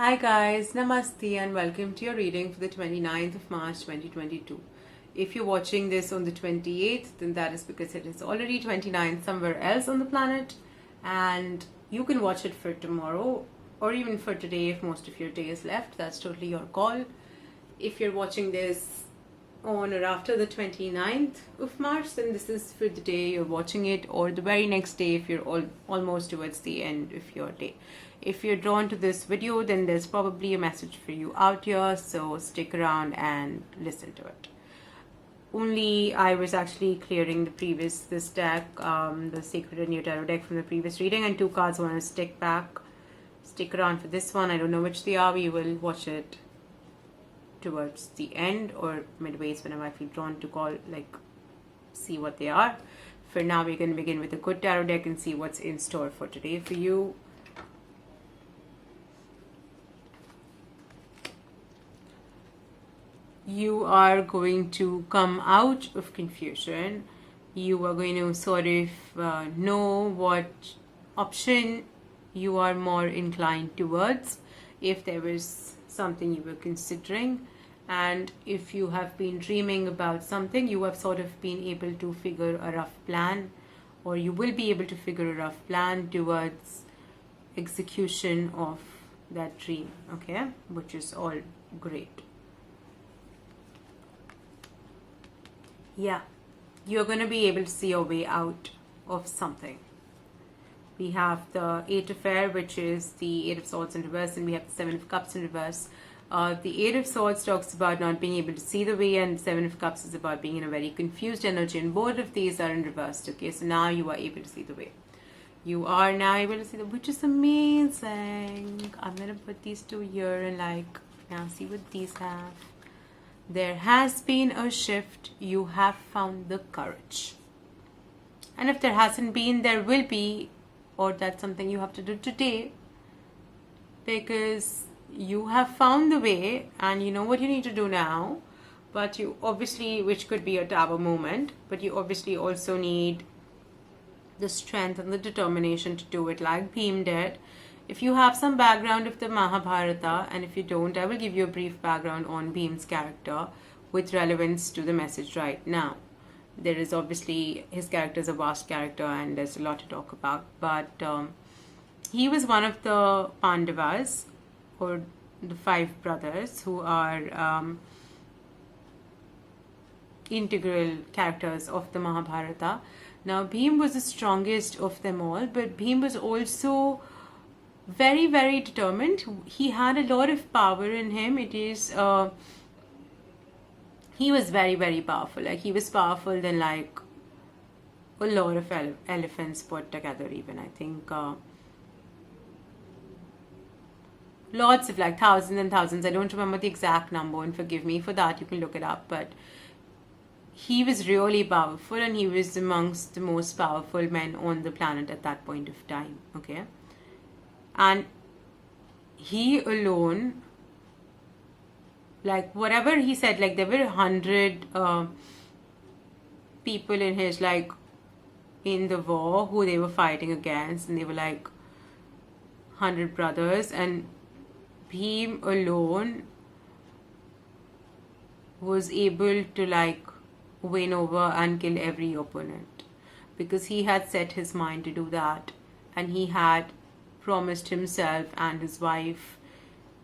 Hi guys, Namaste and welcome to your reading for the 29th of March 2022. If you're watching this on the 28th, then that is because it is already 29th somewhere else on the planet, and you can watch it for tomorrow or even for today if most of your day is left. That's totally your call. If you're watching this on or after the 29th of March, then this is for the day you're watching it, or the very next day if you're almost towards the end of your day. If you're drawn to this video, then there's probably a message for you out here, so stick around and listen to it. Only I was actually clearing this deck, the Sacred and New Tarot deck from the previous reading, and two cards want to stick around for this one. I don't know which they are. We will watch it towards the end or midways whenever I feel drawn to see what they are. For now, we're going to begin with a good tarot deck and see what's in store for today for you. You are going to come out of confusion. You are going to sort of know what option you are more inclined towards, if there was something you were considering. And if you have been dreaming about something, you have sort of been able to figure a rough plan, or you will be able to figure a rough plan towards execution of that dream, okay? Which is all great. Yeah, you're going to be able to see your way out of something. We have the Eight of Air, which is the Eight of Swords in reverse, and we have the Seven of Cups in reverse. The Eight of Swords talks about not being able to see the way, and the Seven of Cups is about being in a very confused energy, and both of these are in reverse. Okay, so now you are able to see the way. You are now able to see the, which is amazing. I'm going to put these two here and now see what these have. There has been a shift. You have found the courage. And if there hasn't been, there will be, or that's something you have to do today, because you have found the way and you know what you need to do now. But you obviously, which could be a Tower moment, but you obviously also need the strength and the determination to do it like Bhim did. If you have some background of the Mahabharata, and if you don't, I will give you a brief background on Bhim's character with relevance to the message right now. There is obviously, his character is a vast character and there's a lot to talk about, but he was one of the Pandavas, or the five brothers, who are integral characters of the Mahabharata. Now, Bhim was the strongest of them all, but Bhim was also very, very determined. He had a lot of power in him. He was very, very powerful. He was powerful than a lot of elephants put together even. I think lots of thousands and thousands. I don't remember the exact number, and forgive me for that. You can look it up. But he was really powerful, and he was amongst the most powerful men on the planet at that point of time. Okay. And he alone, whatever he said, there were 100 people in his, in the war who they were fighting against, and they were 100 brothers, and Bhim alone was able to win over and kill every opponent, because he had set his mind to do that, and he had promised himself and his wife,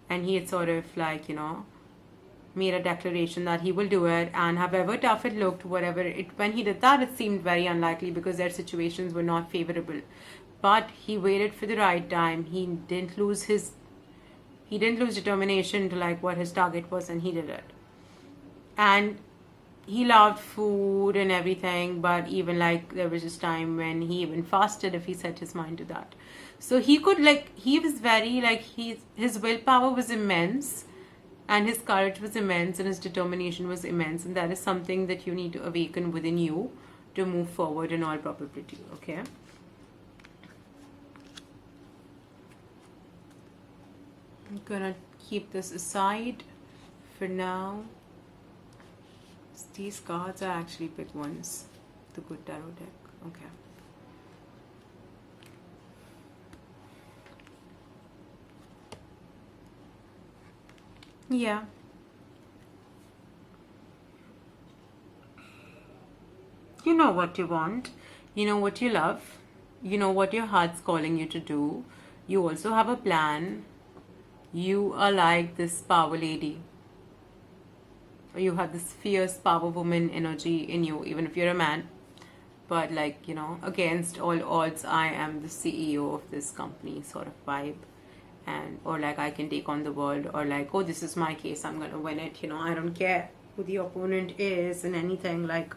and he had sort of made a declaration that he will do it. And however tough it looked, when he did that, it seemed very unlikely because their situations were not favorable. But he waited for the right time. He didn't lose determination to what his target was, and he did it. And he loved food and everything, but even there was this time when he even fasted if he set his mind to that. So he could he was very his willpower was immense, and his courage was immense, and his determination was immense, and that is something that you need to awaken within you to move forward in all probability. Okay. I'm gonna keep this aside for now. These cards are actually big ones. The good tarot deck. Okay. Yeah. You know what you want, you know what you love, you know what your heart's calling you to do. You also have a plan. You are like this power lady. You have this fierce power woman energy in you, even if you're a man. But, like, against all odds, I am the CEO of this company sort of vibe. And, or like, I can take on the world, or like, oh, this is my case, I'm gonna win it. I don't care who the opponent is and anything. Like,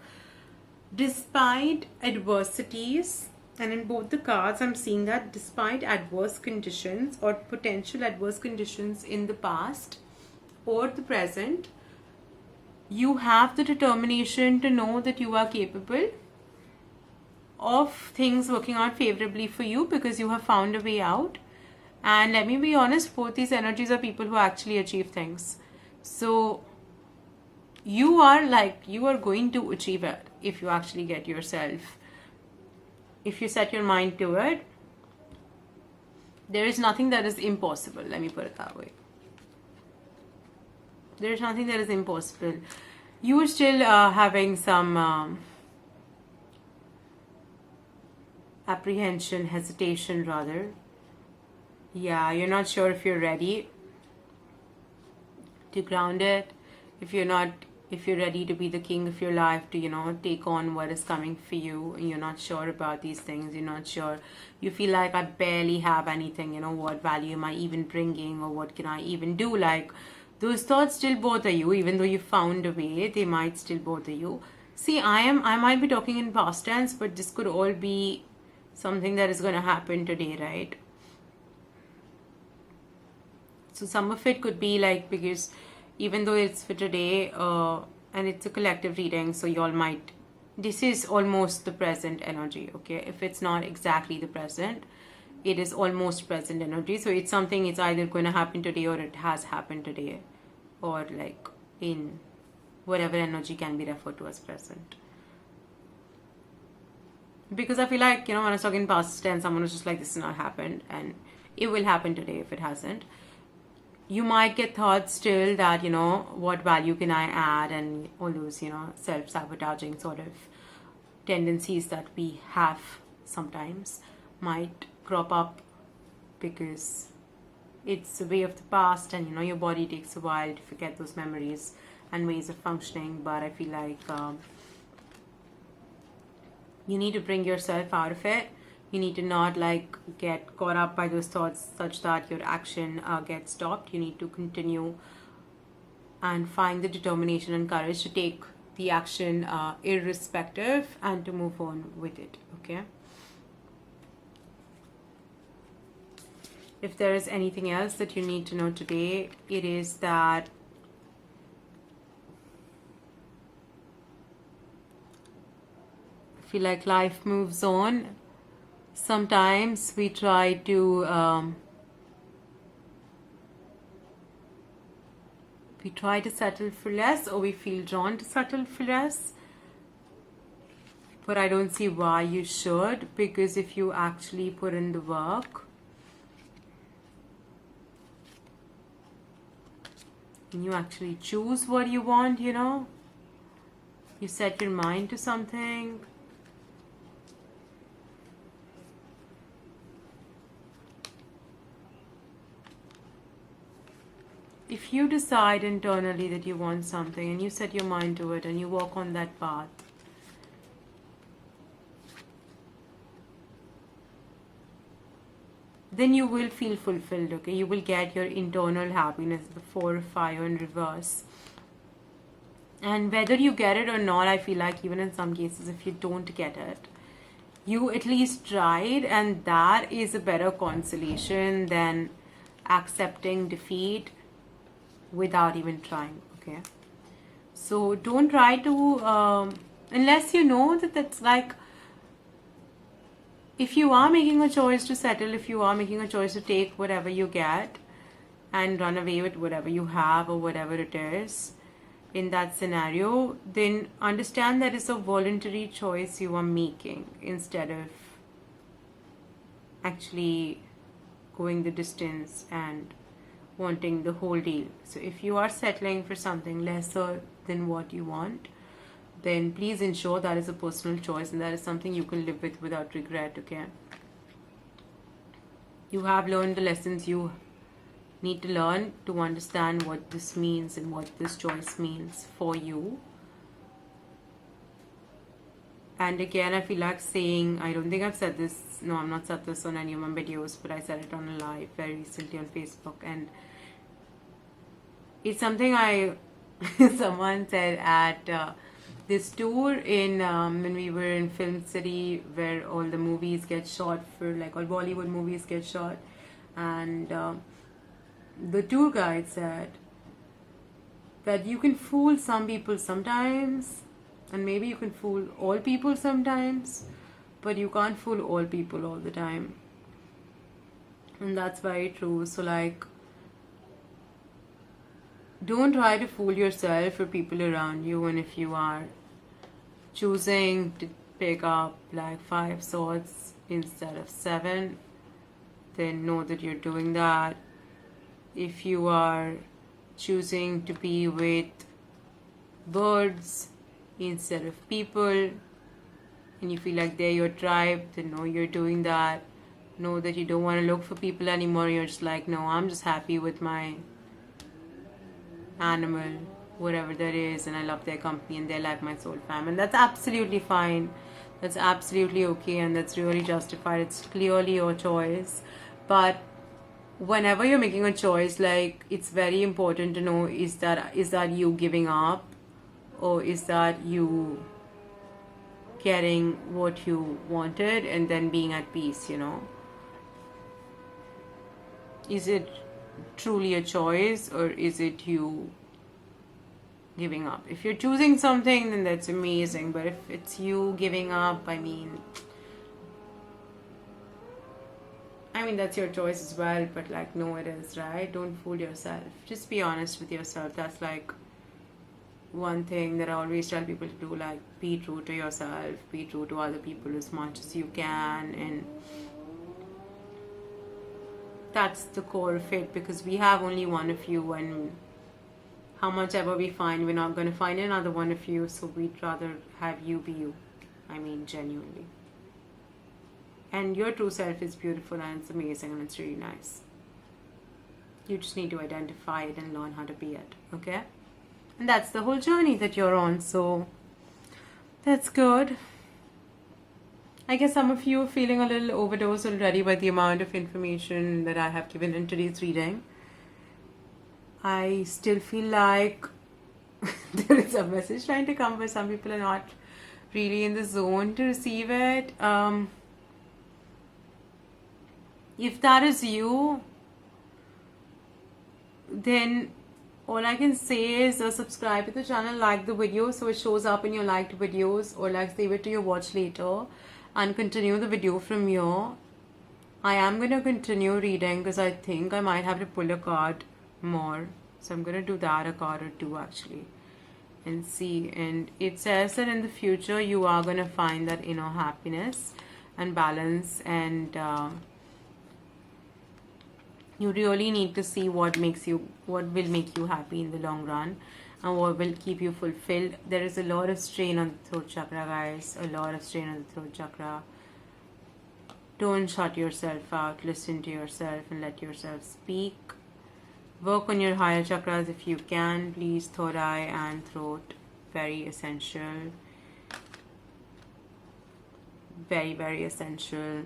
despite adversities, and in both the cards I'm seeing that despite adverse conditions or potential adverse conditions in the past or the present, you have the determination to know that you are capable of things working out favorably for you because you have found a way out. And let me be honest, both these energies are people who actually achieve things. So you are going to achieve it if you actually get yourself, if you set your mind to it. There is nothing that is impossible, let me put it that way. There is nothing that is impossible. You are still having some apprehension, hesitation rather. Yeah, you're not sure if you're ready to ground it, if you're ready to be the king of your life, to take on what is coming for you. You're not sure about these things. You're not sure. You feel like, I barely have anything. What value am I even bringing, or what can I even do? Like, those thoughts still bother you, even though you found a way. They might still bother you. See, I might be talking in past tense, but this could all be something that is going to happen today, right? So some of it could be like, because even though it's for today, and it's a collective reading, so y'all might, this is almost the present energy, okay? If it's not exactly the present, it is almost present energy. So it's something, it's either going to happen today or it has happened today, or like in whatever energy can be referred to as present. Because I feel like, when I was talking past tense, someone was just like, this has not happened, and it will happen today if it hasn't. You might get thoughts still that, what value can I add, and all those, self-sabotaging sort of tendencies that we have sometimes might crop up, because it's a way of the past, and, your body takes a while to forget those memories and ways of functioning. But I feel like you need to bring yourself out of it. You need to not get caught up by those thoughts such that your action gets stopped. You need to continue and find the determination and courage to take the action irrespective, and to move on with it, okay? If there is anything else that you need to know today, it is that I feel like life moves on. Sometimes we try to settle for less, or we feel drawn to settle for less. But I don't see why you should, because if you actually put in the work and you actually choose what you want, you set your mind to something, if you decide internally that you want something and you set your mind to it and you walk on that path, then you will feel fulfilled, okay? You will get your internal happiness, the 4 of fire in reverse. And whether you get it or not, I feel like even in some cases, if you don't get it, you at least tried, and that is a better consolation than accepting defeat without even trying, okay? So don't try to, unless you know that that's like, if you are making a choice to settle, if you are making a choice to take whatever you get and run away with whatever you have or whatever it is in that scenario, then understand that it's a voluntary choice you are making, instead of actually going the distance and wanting the whole deal. So if you are settling for something lesser than what you want, then please ensure that is a personal choice and that is something you can live with without regret, okay? You have learned the lessons you need to learn to understand what this means and what this choice means for you. And again, I feel like saying, I don't think I've said this, no, I've not said this on any of my videos, but I said it on a live very recently on Facebook, and it's something someone said at this tour in when we were in Film City, where all the movies get shot for, like, all Bollywood movies get shot, and the tour guide said that you can fool some people sometimes, and maybe you can fool all people sometimes, but you can't fool all people all the time. And that's very true. So, like, don't try to fool yourself or people around you. And if you are choosing to pick up like 5 swords instead of 7, then know that you're doing that. If you are choosing to be with birds instead of people, and you feel like they're your tribe, then know you're doing that. Know that you don't want to look for people anymore. You're just like, no, I'm just happy with my animal, whatever that is, and I love their company and they're like my soul fam. And that's absolutely fine. That's absolutely okay, and that's really justified. It's clearly your choice. But whenever you're making a choice, like, it's very important to know, is that you giving up, or is that you getting what you wanted and then being at peace, you know? Is it truly a choice, or is it you giving up? If you're choosing something, then that's amazing, but if it's you giving up, I mean that's your choice as well, but like, no, it is, right? Don't fool yourself. Just be honest with yourself. That's like one thing that I always tell people to do, like, be true to yourself, be true to other people as much as you can, and that's the core of it, because we have only one of you, and how much ever we find, we're not going to find another one of you, so we'd rather have you be you. Genuinely. And your true self is beautiful, and it's amazing, and it's really nice. You just need to identify it and learn how to be it, okay? And that's the whole journey that you're on, so that's good. I guess some of you are feeling a little overdosed already by the amount of information that I have given in today's reading. I still feel like there is a message trying to come, but some people are not really in the zone to receive it. If that is you, then all I can say is subscribe to the channel, like the video so it shows up in your liked videos, or like save it to your watch later and continue the video from here. I am going to continue reading because I think I might have to pull a card more. So I'm going to do that, a card or two actually, and see. And it says that in the future you are going to find that inner happiness and balance, and you really need to see what will make you happy in the long run, and what will keep you fulfilled. There is a lot of strain on the throat chakra, guys. A lot of strain on the throat chakra. Don't shut yourself out. Listen to yourself and let yourself speak. Work on your higher chakras if you can, please. Third eye and throat. Very essential. Very, very essential.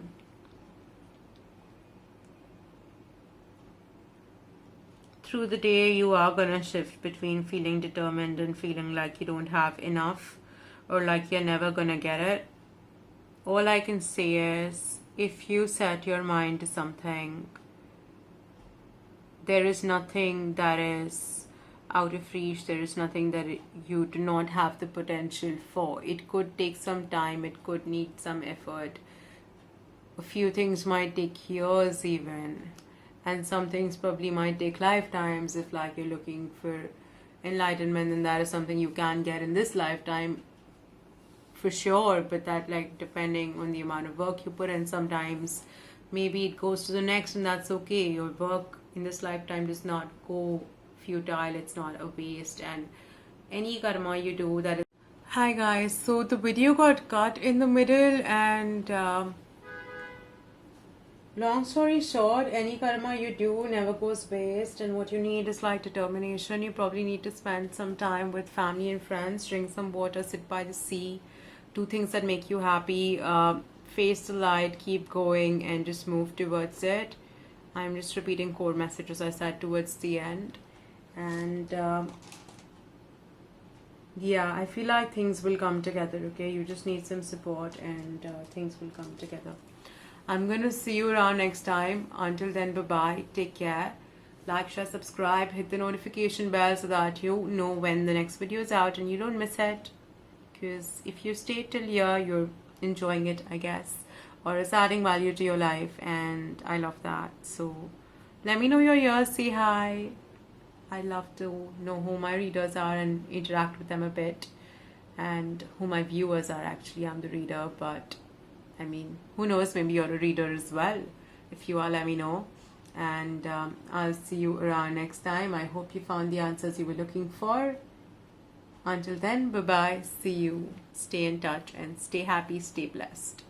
Through the day, you are going to shift between feeling determined and feeling like you don't have enough, or like you're never going to get it. All I can say is, if you set your mind to something, there is nothing that is out of reach. There is nothing that you do not have the potential for. It could take some time. It could need some effort. A few things might take years even. And some things probably might take lifetimes. If like you're looking for enlightenment, then that is something you can get in this lifetime for sure. But that, like, depending on the amount of work you put in, sometimes maybe it goes to the next, and that's okay. Your work in this lifetime does not go futile, it's not a waste, and any karma you do that is. Hi guys, so the video got cut in the middle, and long story short, any karma you do never goes waste, and what you need is like determination. You probably need to spend some time with family and friends, drink some water, sit by the sea, do things that make you happy, face the light, keep going, and just move towards it. I'm just repeating core messages I said towards the end. And yeah, I feel like things will come together, okay? You just need some support, and things will come together. I'm going to see you around next time. Until then, bye-bye. Take care. Like, share, subscribe. Hit the notification bell so that you know when the next video is out and you don't miss it. Because if you stay till here, you're enjoying it, I guess. Or it's adding value to your life. And I love that. So let me know you're here. Say hi. I love to know who my readers are and interact with them a bit. And who my viewers are, actually. I'm the reader, but I mean, who knows, maybe you're a reader as well. If you are, let me know. And I'll see you around next time. I hope you found the answers you were looking for. Until then, bye-bye. See you. Stay in touch and stay happy, stay blessed.